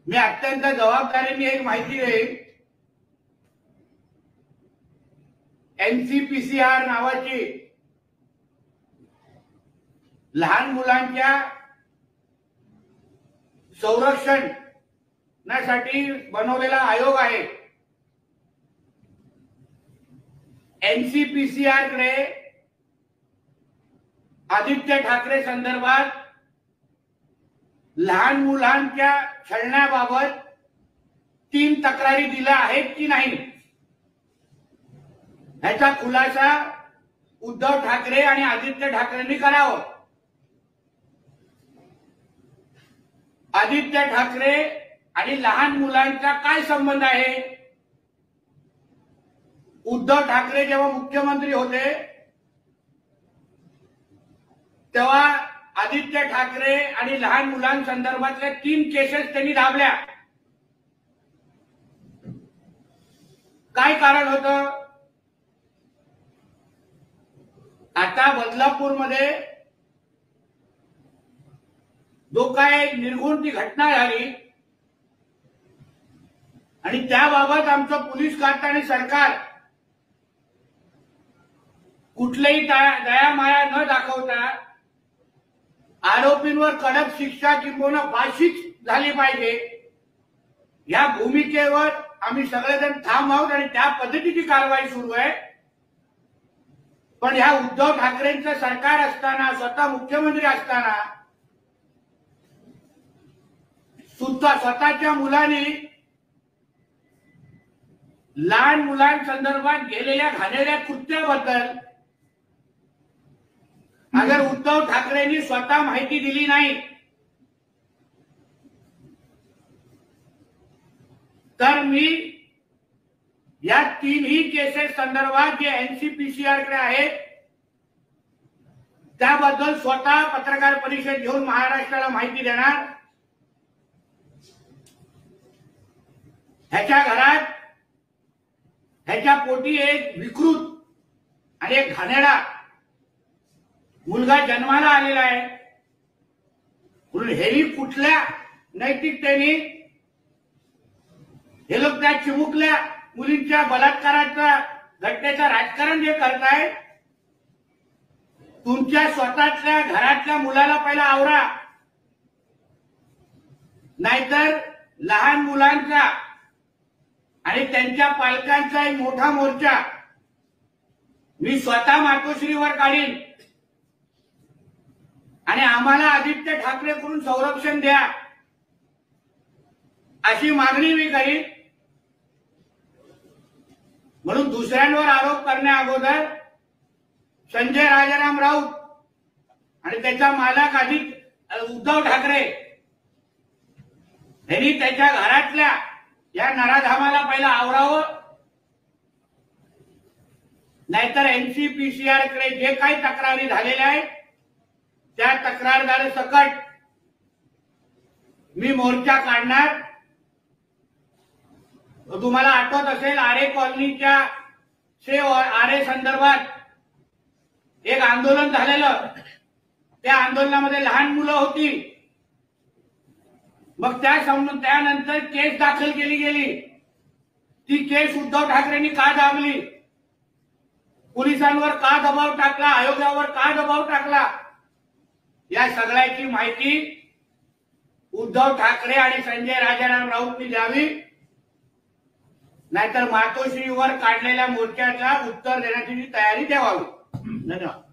मी अत्यंत जबाबदारीने एक माहिती देईन। एनसीपीसीआर नावाची लहान मुलांच्या संरक्षणासाठी बनवलेला आयोग आहे। एनसीपीसीआर कडे आदित्य ठाकरे संदर्भात लहान मुलांच्या छळण्याबाबत 3 तक्रारी दिल्या आहेत की नाही याचा खुलासा उद्धव ठाकरे आणि आदित्य ठाकरेंनी करावा। आदित्य ठाकरे आणि लहान मुलांचा काय संबंध आहे? उद्धव ठाकरे जेव्हा मुख्यमंत्री होते तेव्हा आदित्य ठाकरे आणि लहान मुलांसंदर्भातल्या 3 केसेस त्यांनी दाबल्या। काय कारण होतं? आता बदलापूरमध्ये जो काय निर्घृण घटना झाली आणि त्याबाबत आमचं पोलीस खातं आणि सरकार कुठलेही दयामाया न दाखवता आरोपींवर कडक शिक्षा किंवा फाशीच झाली पाहिजे या भूमिकेवर आम्ही सगळेजण ठाम आहोत आणि त्या पद्धतीची कारवाई सुरू आहे। पण ह्या उद्धव ठाकरेंचं सरकार असताना, स्वतः मुख्यमंत्री असताना स्वतःच्या मुलांनी लहान मुलांसंदर्भात गेलेल्या घाणेरड्या कृत्याबद्दल अगर उद्धव ठाकरेंनी स्वतः माहिती दिली नाही तर मी या 3ही केसेस संदर्भात जे एनसीपीसीआर कडे आहेत त्याबद्दल स्वतः पत्रकार परिषद घेऊन महाराष्ट्राला माहिती देणार। ह्याच्या घरात ह्याच्या पोटी एक विकृत आणि एक घाणेरडा मुलगा जन्माला आलेला आहे म्हणून हेही कुठल्या नैतिकतेने हे लोक त्या चिमुकल्या मुलींच्या बलात्काराच्या घटनेचं राजकारण जे करतायत, तुमच्या स्वतःच्या घरातल्या मुलाला पहिला आवरा, नाहीतर लहान मुलांचा आणि त्यांच्या पालकांचा एक मोठा मोर्चा मी स्वतः मातोश्रीवर काढीन आणि आम्हाला आदित्य ठाकरेकडून संरक्षण द्या अशी मागणी मी करीन। म्हणून दुसऱ्यांवर आरोप करण्या अगोदर संजय राजाराम राऊत आणि त्याचा मालक उद्धव ठाकरे यांनी त्याच्या घरातल्या या नराधामाला पहिला आवरावं, नाहीतर एनसीपीसीआर कडे जे काही तक्रारी झालेल्या आहेत त्या तक्रारदार सकट मी मोर्चा काढणार। तुम्हाला आठवत असेल आरे कॉलनीच्या आरे संदर्भात एक आंदोलन झालेलं, त्या आंदोलनामध्ये लहान मुलं होती, मग त्यानंतर केस दाखल केली गेली। ती केस उद्धव ठाकरेंनी का दाबली? पोलिसांवर का दबाव टाकला? आयोगावर का दबाव टाकला? या सगळ्याची माहिती उद्धव ठाकरे आणि संजय राजाराम राऊतनी द्यावी, नाहीतर मातोश्रीवर काढलेल्या मोर्चाला उत्तर देण्याची तयारी ठेवावी। धन्यवाद।